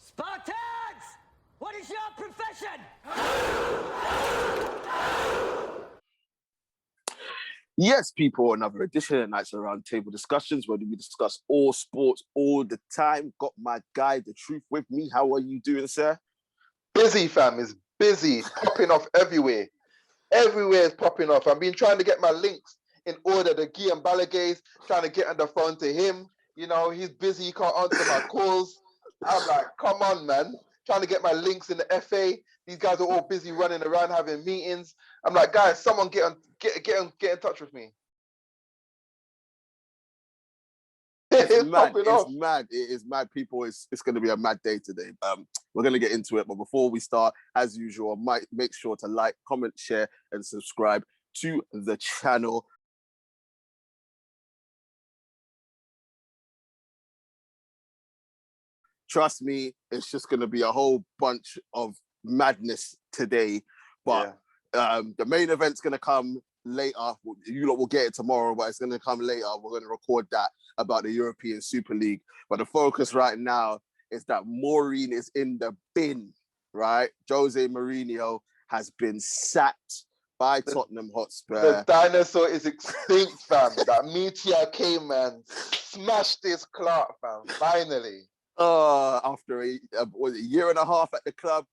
Spartans! What is your profession? Yes, people, another edition of Knightz Around Table Discussions where we discuss all sports all the time. Got my guy, The Truth, with me. How are you doing, sir? Busy, fam. Is busy. Popping off everywhere. Everywhere is popping off. I've been trying to get my links in order. The Guillaume Balagays, trying to get on the phone to him. You know, he's busy. He can't answer my calls. I'm like, come on, man. Trying to get my links in the FA. These guys are all busy running around having meetings. I'm like, guys, someone get in touch with me. It's mad. It's mad. It is mad, people. It's going to be a mad day today. We're going to get into it, but before we start, as usual, make sure to like, comment, share, and subscribe to the channel. Trust me, it's just going to be a whole bunch of madness today. But the main event's going to come later. You lot will get it tomorrow, but it's going to come later. We're going to record that about the European Super League. But the focus right now is that Maureen is in the bin, right? Jose Mourinho has been sacked by Tottenham Hotspur. The dinosaur is extinct, fam. That meteor came, man. Smashed this clock, fam. Finally. After a year and a half at the club,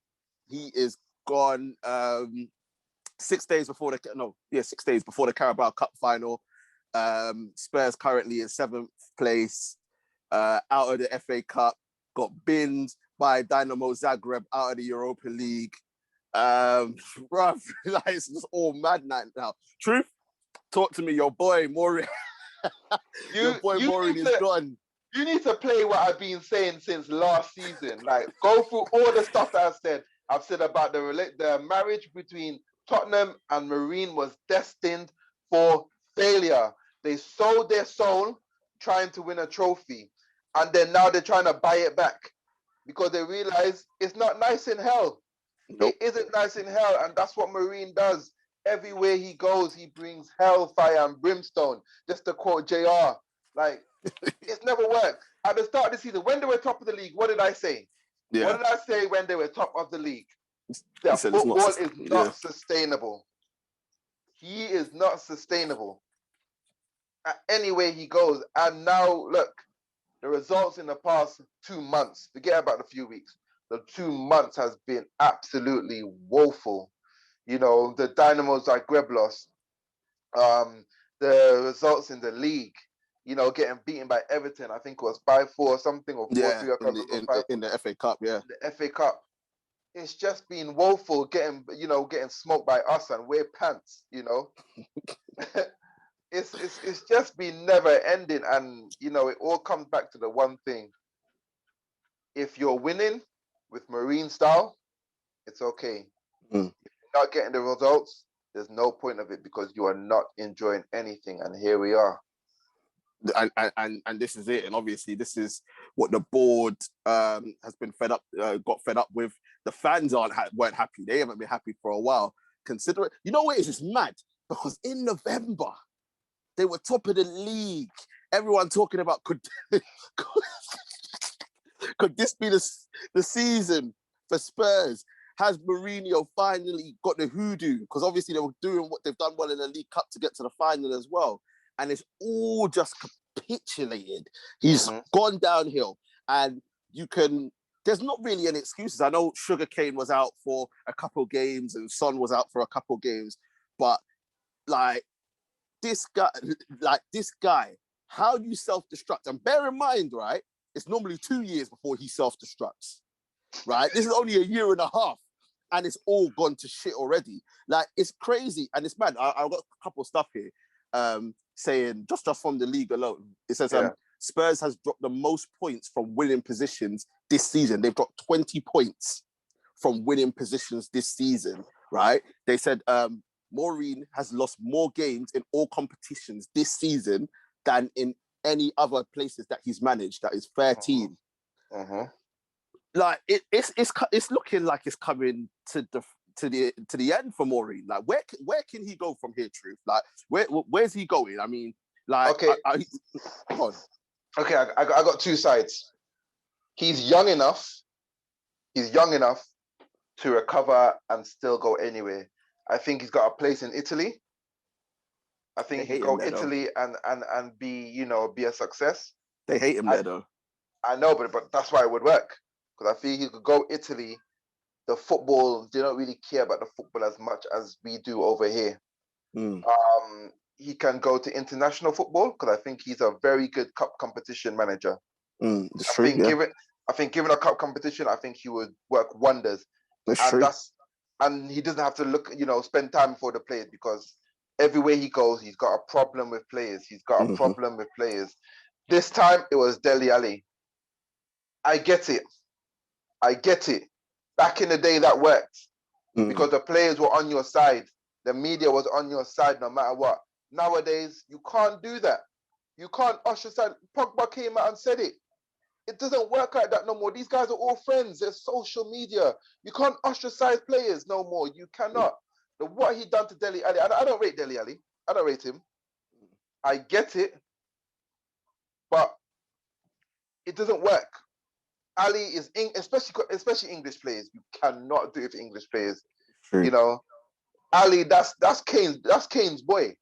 he is gone. 6 days before the Carabao Cup final. Spurs currently in 7th place, out of the FA Cup, got binned by Dynamo Zagreb out of the Europa League. Bruv, like, it's just all mad now. Truth, talk to me. Your boy Maureen. Maureen is gone. You need to play what I've been saying since last season. Like, go through all the stuff that I've said. I've said about the marriage between Tottenham and Maureen was destined for failure. They sold their soul trying to win a trophy. And then now they're trying to buy it back because they realize it's not nice in hell. Nope. It isn't nice in hell. And that's what Maureen does. Everywhere he goes, he brings hellfire and brimstone. Just to quote JR. Like, it's never worked. At the start of the season, when they were top of the league, what did I say? Yeah. What did I say when they were top of the league? That football is not sustainable. He is not sustainable. Any way he goes. And now, look, the results in the past 2 months, forget about the few weeks, the 2 months has been absolutely woeful. You know, the Dynamo Zagreb loss, the results in the league, you know, getting beaten by Everton, I think it was 5-4 or something, or 4-3. In the FA Cup, yeah. The FA Cup. It's just been woeful getting smoked by us and wear pants, you know. It's just been never ending. And, you know, it all comes back to the one thing. If you're winning with Maureen style, it's okay. If you're not getting the results, there's no point of it because you are not enjoying anything. And here we are. And this is it, and obviously this is what the board has been got fed up with. The fans weren't happy. They haven't been happy for a while. Consider it. You know what? It's just mad because in November they were top of the league. Everyone talking about could this be the season for Spurs? Has Mourinho finally got the hoodoo? Because obviously they were doing what they've done well in the League Cup to get to the final as well. And it's all just capitulated. He's gone downhill. And there's not really any excuses. I know Sugarcane was out for a couple of games and Son was out for a couple of games. But this guy, how do you self-destruct? And bear in mind, right, it's normally 2 years before he self-destructs, right? This is only a year and a half. And it's all gone to shit already. Like, it's crazy. And it's mad. I've got a couple of stuff here. Saying just from the league alone, it says Spurs has dropped the most points from winning positions this season. They've dropped 20 points from winning positions this season, right? They said Maureen has lost more games in all competitions this season than in any other places that he's managed. That is 13. Like it's looking like it's coming to the end for Maureen. Like where can he go from here, Truth? Like where's he going? I mean, like okay, come on. Okay, I got two sides. He's young enough he's young enough to recover and still go anywhere. I think he's got a place in Italy. I think he could go Italy and be, be a success. They hate him there though. I know, but that's why it would work. Because I feel he could go Italy. The football, they don't really care about the football as much as we do over here. He can go to international football because I think he's a very good cup competition manager. That's true. I think given a cup competition, I think he would work wonders. That's true. And he doesn't have to spend time for the players because everywhere he goes, he's got a problem with players. He's got a problem with players. This time it was Dele Alli. I get it. Back in the day, that worked because the players were on your side. The media was on your side no matter what. Nowadays, you can't do that. You can't ostracize. Pogba came out and said it. It doesn't work like that no more. These guys are all friends. There's social media. You can't ostracize players no more. You cannot. What he done to Dele Alli, I don't rate Dele Alli. I don't rate him. I get it, but it doesn't work. Ali is, especially English players. You cannot do it for English players. True. Ali, that's Kane's boy.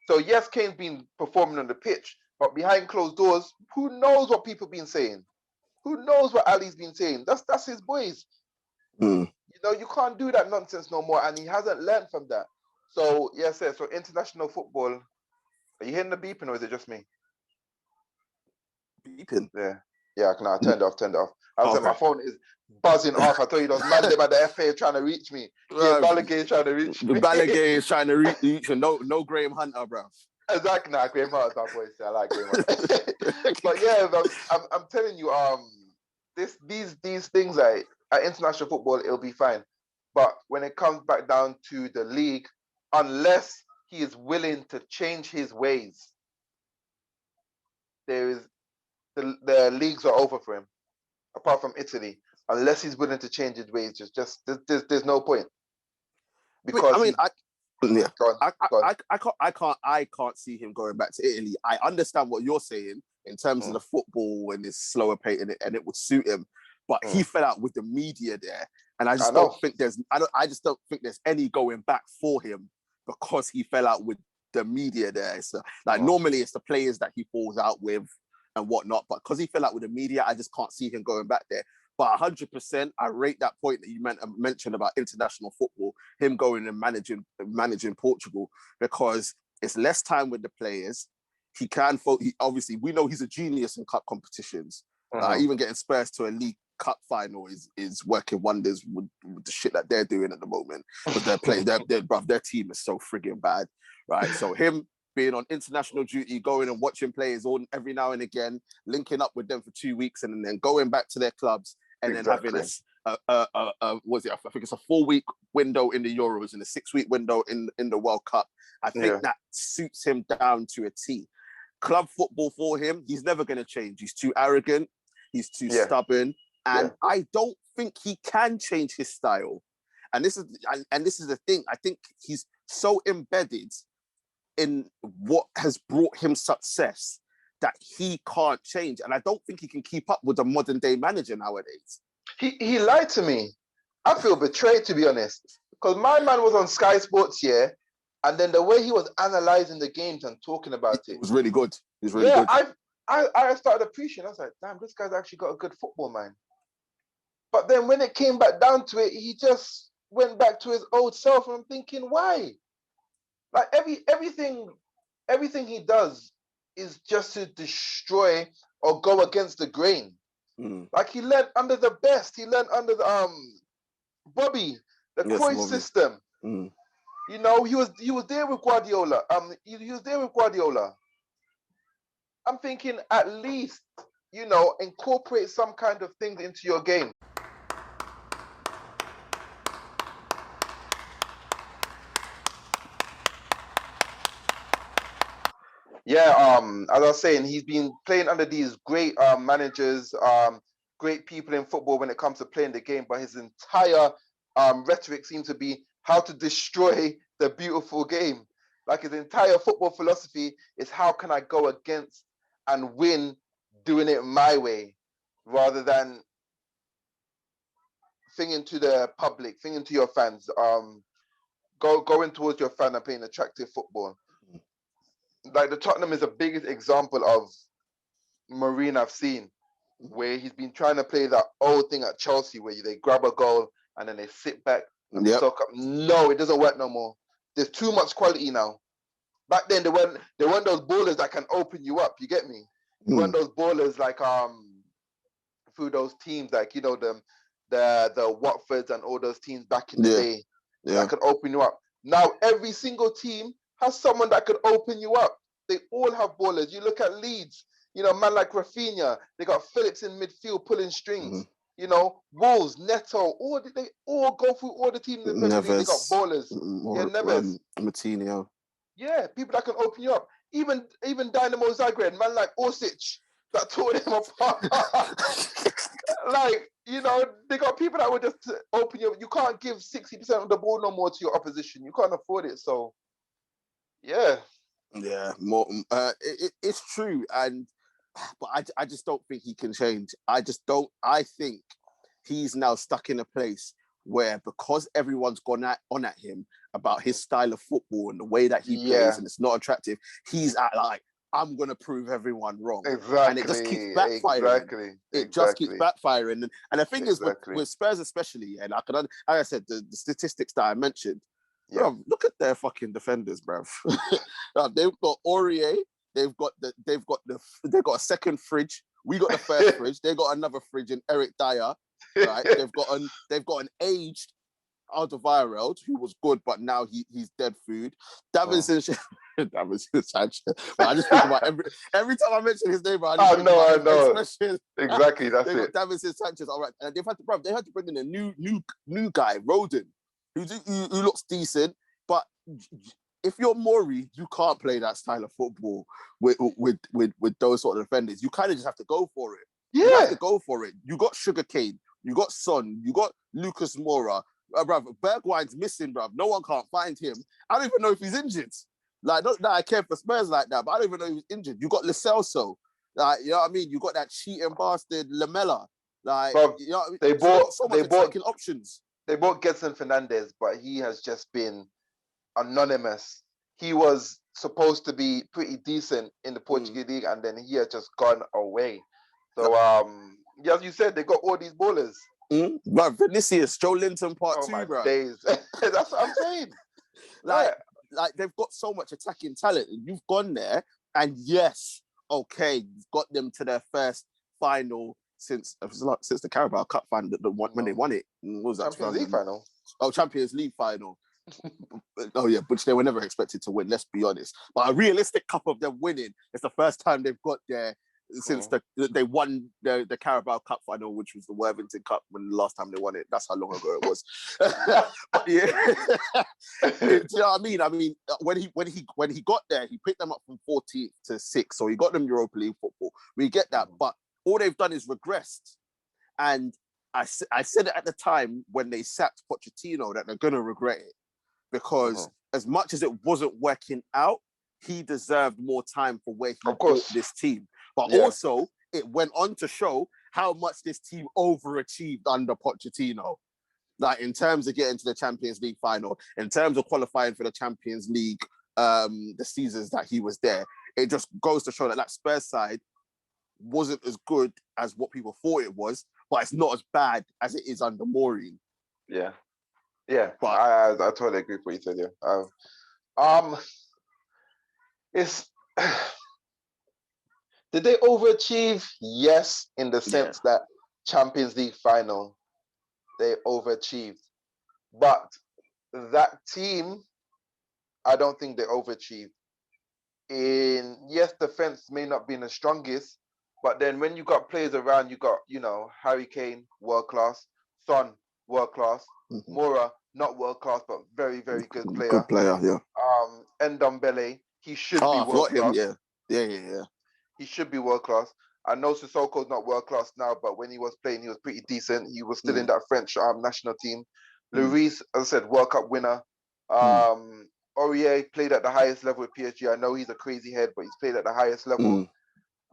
So yes, Kane's been performing on the pitch, but behind closed doors, who knows what people been saying? Who knows what Ali's been saying? That's his boys. You can't do that nonsense no more, and he hasn't learned from that. So yes, sir. So international football. Are you hearing the beeping, or is it just me? Beeping. Yeah, I turned it off. I was like, my phone is buzzing off. I told you those man them at the FA trying to reach me. Yeah, Balogun is trying to reach me. Balogun is trying to reach you. No Graham Hunter, bro. Exactly. Nah, Graham Hunter's my voice. I like Graham Hunter. But yeah, I'm telling you, these things at international football, it'll be fine. But when it comes back down to the league, unless he is willing to change his ways, the leagues are over for him. Apart from Italy, unless he's willing to change his ways, there's no point. Because I can't see him going back to Italy. I understand what you're saying in terms of the football and his slower pace and it would suit him, but he fell out with the media there, and I just don't think there's any going back for him because he fell out with the media there. So normally it's the players that he falls out with and whatnot, but because he fell out with the media, I just can't see him going back there. But 100%, I rate that point that you mentioned about international football, him going and managing Portugal, because it's less time with the players. He can, obviously, we know he's a genius in cup competitions. Even getting Spurs to a League Cup final is working wonders with the shit that they're doing at the moment. Because they're playing, their team is so frigging bad, right? So him being on international duty, going and watching players every now and again, linking up with them for 2 weeks, and then going back to their clubs, and then having I think it's a 4-week window in the Euros and a 6-week window in the World Cup. I think that suits him down to a T. Club football for him, he's never going to change. He's too arrogant. He's too stubborn, and I don't think he can change his style. And this is the thing. I think he's so embedded in what has brought him success that he can't change. And I don't think he can keep up with a modern day manager nowadays. He lied to me. I feel betrayed, to be honest. Because my man was on Sky Sports, and then the way he was analysing the games and talking about it. It was really good. It was really good. I started appreciating. I was like, damn, this guy's actually got a good football mind. But then when it came back down to it, he just went back to his old self. And I'm thinking, why? Like everything he does is just to destroy or go against the grain. Like he learned under the best. He learned under the Bobby, the Cruyff system. You know, he was there with Guardiola. He was there with Guardiola. I'm thinking at least, incorporate some kind of thing into your game. Yeah, as I was saying, he's been playing under these great managers, great people in football when it comes to playing the game, but his entire rhetoric seems to be how to destroy the beautiful game. Like his entire football philosophy is how can I go against and win doing it my way, rather than thing into the public, thing into your fans. Going towards your fan and playing attractive football. Like the Tottenham is the biggest example of Maureen I've seen, where he's been trying to play that old thing at Chelsea, where they grab a goal and then they sit back and soak up. No, it doesn't work no more. There's too much quality now. Back then, they weren't those ballers that can open you up. You get me? They weren't those ballers like through those teams like the Watfords and all those teams back in the day that could open you up. Now every single team has someone that could open you up. They all have ballers. You look at Leeds, man like Rafinha, they got Phillips in midfield pulling strings. Wolves, Neto, they all go through all the teams in the Premier League. They got ballers. Neves, Martinho. Yeah, people that can open you up. Even Dynamo Zagreb, man like Orsic that tore them apart. Like, they got people that would just open you up. You can't give 60% of the ball no more to your opposition. You can't afford it. So, yeah. Yeah, more. It's true, but I just don't think he can change. I think he's now stuck in a place where, because everyone's gone on at him about his style of football and the way that he plays, and it's not attractive, he's at like, I'm gonna prove everyone wrong. Exactly. And it just keeps backfiring. It just keeps backfiring. And the thing is, with Spurs especially, and like I said, the statistics that I mentioned, bro, look at their fucking defenders, bro. They've got Aurier. They've got a second fridge. We got the first fridge. They got another fridge in Eric Dyer. Right? They've got an aged Alderweireld who was good, but now he's dead food. Davinson Sanchez. But I just think about every time I mention his name, I know. Exactly, that's it. Davinson Sanchez, all right, and they had to bring in a new guy, Rodon, who looks decent, but if you're Maureen, you can't play that style of football with those sort of defenders. You kind of just have to go for it. Yeah. You have to go for it. You got Sugarcane, you got Son, you got Lucas Moura. Bruv, Bergwijn's missing, bruv. No one can't find him. I don't even know if he's injured. Like, not that I care for Spurs like that, but I don't even know if he's injured. You got Lo Celso. Like, you know what I mean? You got that cheating bastard Lamella. Like, Bruv, you know what I mean? They bought options. They bought Gedson Fernandes, but he has just been anonymous. He was supposed to be pretty decent in the Portuguese league, and then he has just gone away. So, as you said, they got all these ballers. But Vinicius, Joe Linton part 2, bro. Days. That's what I'm saying. Like they've got so much attacking talent, and you've gone there, and yes, okay, you've got them to their first final since the Carabao Cup final, when they won it. What was that? Champions League final. Oh, Champions League final. Oh yeah, which they were never expected to win. Let's be honest. But a realistic cup of them winning, it's the first time they've got there since they won the Carabao Cup final, which was the Worthington Cup when the last time they won it. That's how long ago it was. But yeah, do you know what I mean? I mean, when he got there, he picked them up from 14th to 6th, so he got them Europa League football. We get that, but all they've done is regressed. And I said it at the time when they sacked Pochettino that they're gonna regret it, because as much as it wasn't working out, he deserved more time for where he brought this team. But also, it went on to show how much this team overachieved under Pochettino. Like, in terms of getting to the Champions League final, in terms of qualifying for the Champions League, the seasons that he was there, it just goes to show that Spurs side wasn't as good as what people thought it was, but it's not as bad as it is under Maureen. Yeah. Yeah, but I totally agree with what you said, yeah. It's... Did they overachieve? Yes, in the sense that Champions League final, they overachieved. But that team, I don't think they overachieved. Yes, defense may not be the strongest, but then when you got players around, you got, Harry Kane, world class, Son, world class, Moura, not world class, but very, very good player. Good player, yeah. Ndombele, he should be world class. Yeah. He should be world class. I know Sissoko's not world class now, but when he was playing, he was pretty decent. He was still in that French national team. Lloris, as I said, World Cup winner. Aurier played at the highest level with PSG. I know he's a crazy head, but he's played at the highest level.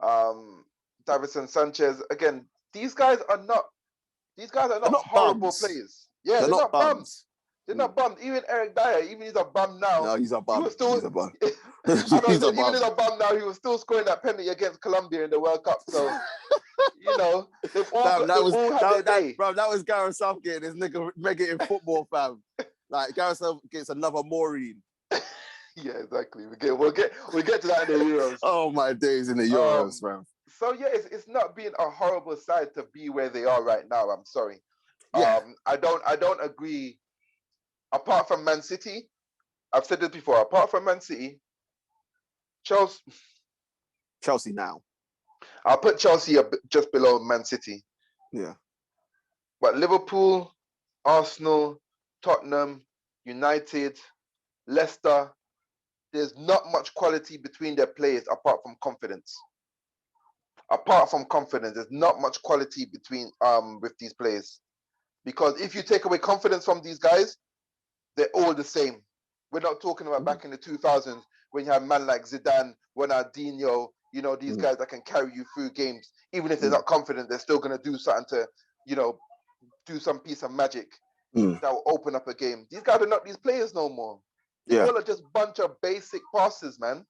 Davinson Sanchez, again, these guys are not These guys are They're not not horrible bums. players. Yeah, They're they're not not bums. bums. They're not bums. Even Eric Dyer, even he's a bum now. No, he's a He bum. was still. He's a bum. I know. He's a Even bum. he's a bum now. He was still scoring that penalty against Colombia in the World Cup. So, you know, they've all Fam, had their day. bro, that was Gareth Southgate and his nigga negative football, fam. Like Gareth Southgate's another Maureen. Yeah, exactly. We'll get to that in the Euros. Oh my days in the Euros, man. So yeah, it's not been a horrible side to be where they are right now. I'm sorry. Yeah. I don't agree. Apart from Man City, I've said this before. Apart from Man City, Chelsea now. I'll put Chelsea just below Man City. Yeah. But Liverpool, Arsenal, Tottenham, United, Leicester, there's not much quality between their players apart from confidence. There's not much quality between with these players. Because if you take away confidence from these guys, they're all the same. We're not talking about back in the 2000s when you have man like Zidane, Ronaldinho, you know, these guys that can carry you through games. Even if they're not confident, they're still going to do something to, you know, do some piece of magic that will open up a game. These guys are not these players no more. They all are just bunch of basic passes, man.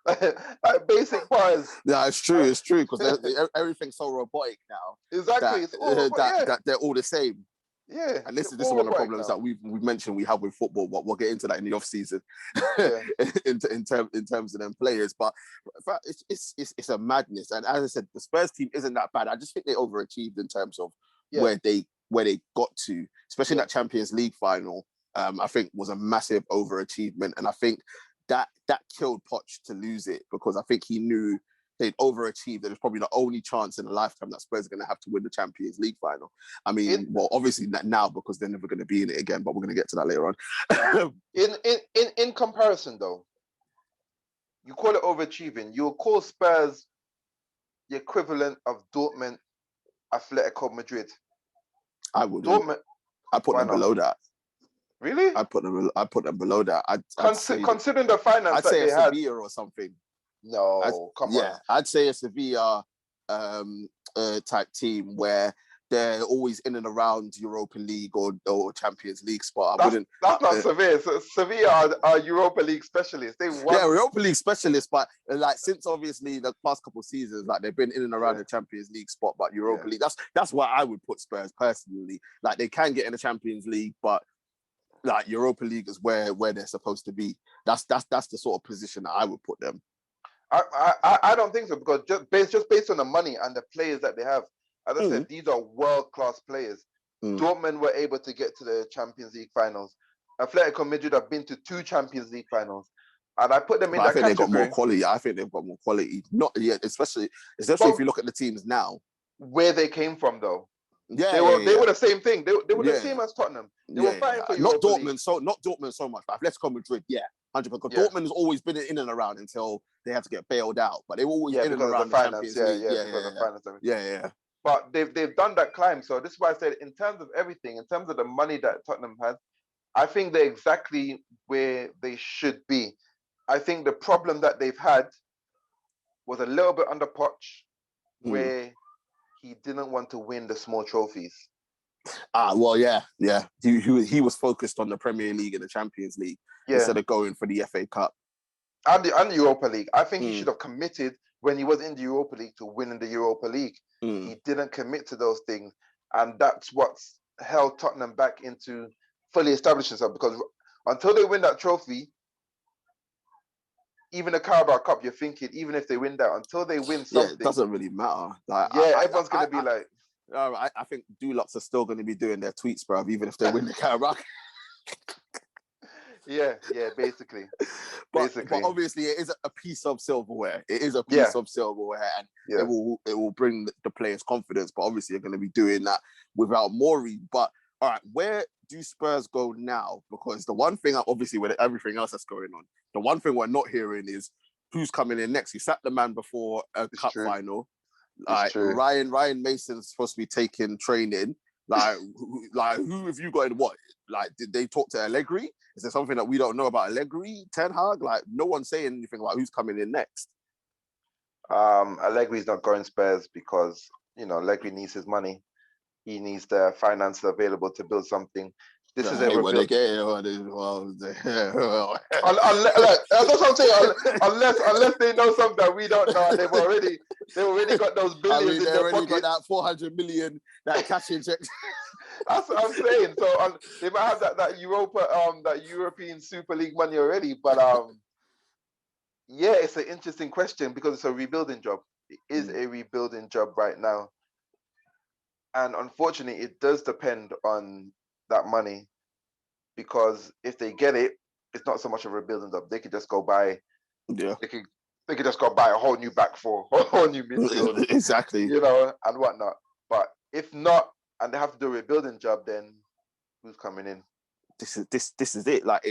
Like basic passes. Yeah, it's true. It's true because everything's so robotic now. Exactly. That they're all the same. Yeah. And this is one of the problems that we've mentioned we have with football, but we'll get into that in the off season in terms of them players. But it's a madness. And as I said, the Spurs team isn't that bad. I just think they overachieved in terms of where they got to, especially that Champions League final. I think was a massive overachievement, and I think that killed Poch to lose it because I think he knew they'd overachieved. It was probably the only chance in a lifetime that Spurs are going to have to win the Champions League final. I mean, well, obviously not now because they're never going to be in it again, but we're going to get to that later on. in comparison, though, you call it overachieving. You'll call Spurs the equivalent of Dortmund, Atletico Madrid. I would. Dortmund. I put them below that. Really? I put them below that. Considering the finance I'd that say they a had. Sevilla or something. No, come on. Yeah, I'd say a Sevilla type team where they're always in and around Europa League or Champions League spot. That's not Sevilla. Sevilla are Europa League specialists. They won. Yeah, Europa League specialists, but like since obviously the past couple of seasons, like they've been in and around the Champions League spot, but Europa League. That's why I would put Spurs personally. Like they can get in the Champions League, but like Europa League is where they're supposed to be. That's the sort of position that I would put them. I don't think so because just based on the money and the players that they have, as I said, these are world-class players. Dortmund were able to get to the Champions League finals. Atletico Madrid have been to 2 Champions League finals, and I put them in that category. I think they've got more quality. I think they've got more quality. Not yet, especially if you look at the teams now, where they came from, though. Yeah, they were the same thing. They were the same as Tottenham. They were fighting for Europa League. Not Dortmund so much. But Atletico Madrid, 100%. Dortmund has always been in and around until they had to get bailed out. But they were always in and around the Champions League. Yeah. But they've done that climb. So this is why I said, in terms of everything, in terms of the money that Tottenham has, I think they're exactly where they should be. I think the problem that they've had was a little bit under Poch, where he didn't want to win the small trophies. Well, yeah. He was focused on the Premier League and the Champions League instead of going for the FA Cup and the Europa League. I think he should have committed when he was in the Europa League to winning the Europa League. He didn't commit to those things, and that's what's held Tottenham back into fully establishing themselves. Because until they win that trophy, even the Carabao Cup, you're thinking, even if they win that, until they win something, it doesn't really matter. Like, everyone's going to be like... I think Dulux are still going to be doing their tweets, bro, even if they win the Carabao. Basically. But obviously, it is a piece of silverware. It is a piece of silverware, and it will bring the players' confidence. But obviously, you're going to be doing that without Maureen. But all right, where do Spurs go now? Because the one thing, obviously, with everything else that's going on, the one thing we're not hearing is who's coming in next. He sacked the man before a cup final. Like Ryan Mason's supposed to be taking training. Like who have you got in what? Like, did they talk to Allegri? Is there something that we don't know about Allegri, Ten Hag? Like, no one's saying anything about who's coming in next. Allegri's not going Spurs because Allegri needs his money. he needs the finances available to build something. This is Hey, ever when built. they get it, well, That's what I'm saying. Unless they know something that we don't know, and they've already got those I billions mean, in they their already got pocket. that 400 million, that cash injection. That's what I'm saying. So they might have that European Super League money already. But yeah, it's an interesting question because it's a rebuilding job. It is a rebuilding job right now, and unfortunately, it does depend on that money. Because if they get it, it's not so much of a rebuilding job. They could just go buy. Yeah, They could just go buy a whole new back four, a whole new midfield, exactly. you know, and whatnot. But if not, and they have to do a rebuilding job, then who's coming in? This is it. Like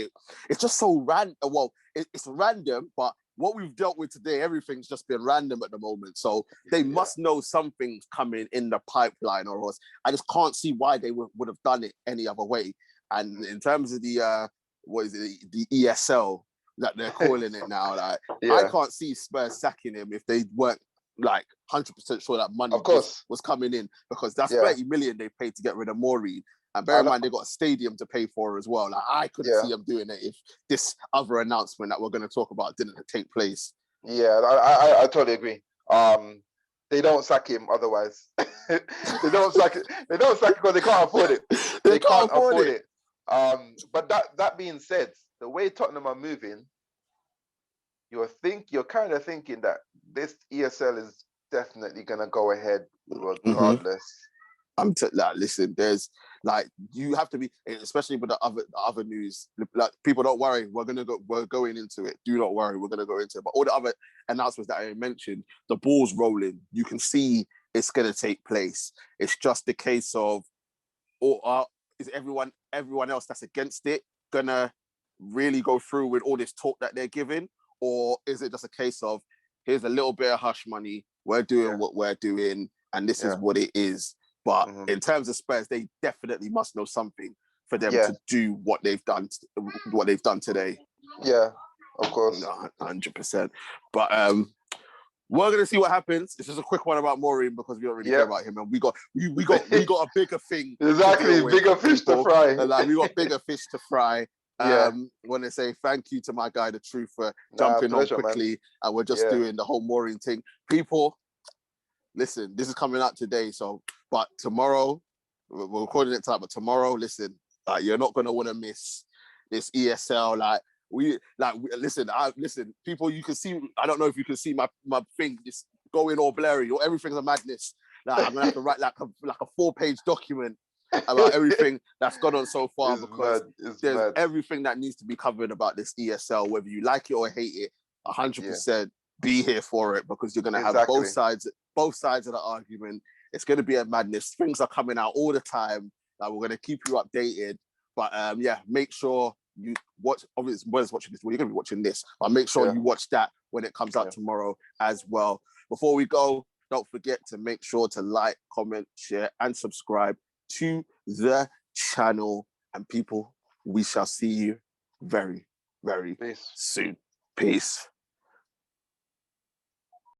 it's just so random. Well, it's random, but what we've dealt with today, everything's just been random at the moment. So they must know something's coming in the pipeline, or else I just can't see why they would have done it any other way. And in terms of the what is it, the ESL that they're calling it now, like I can't see Spurs sacking him if they weren't like 100% sure that money was coming in, because that's 30 million they paid to get rid of Maureen. And bear in mind, they got a stadium to pay for as well. Like I couldn't see them doing it if this other announcement that we're going to talk about didn't take place. Yeah, I totally agree. They don't sack him otherwise. They don't sack it. They don't sack it because they can't afford it. They can't afford it. But that being said, the way Tottenham are moving, you're kind of thinking that this ESL is definitely gonna go ahead regardless. Listen, there's like you have to be, especially with the other news. Like people, don't worry, we're going into it. Do not worry, we're gonna go into it. But all the other announcements that I mentioned, the ball's rolling. You can see it's gonna take place. It's just the case of, is everyone else that's against it gonna really go through with all this talk that they're giving, or is it just a case of here's a little bit of hush money, we're doing what we're doing, and this is what it is. But in terms of Spurs, they definitely must know something for them to do what they've done today. Yeah, of course. 100%. But we're gonna see what happens. It's just a quick one about Maureen because we don't really care about him, and we got a bigger thing. Exactly, bigger fish to fry. Like we got bigger fish to fry. Want to say thank you to my guy, The Truth, for jumping on quickly, man. And we're just doing the whole Maureen thing. People, listen, this is coming out today, but tomorrow, we're recording it tonight, but tomorrow, listen, you're not going to want to miss this ESL. Listen, people, you can see, I don't know if you can see my thing just going all blurry, or everything's a madness. Like, I'm going to have to write like a 4-page document about everything that's gone on so far, because there's everything that needs to be covered about this ESL, whether you like it or hate it. 100% be here for it, because you're going to have both sides of the argument. It's going to be a madness. Things are coming out all the time. We're going to keep you updated. But make sure you watch. Obviously, when watching this, well, you're going to be watching this, but make sure you watch that when it comes out tomorrow as well. Before we go, don't forget to make sure to like, comment, share, and subscribe to the channel. And people, we shall see you very, very soon. Peace.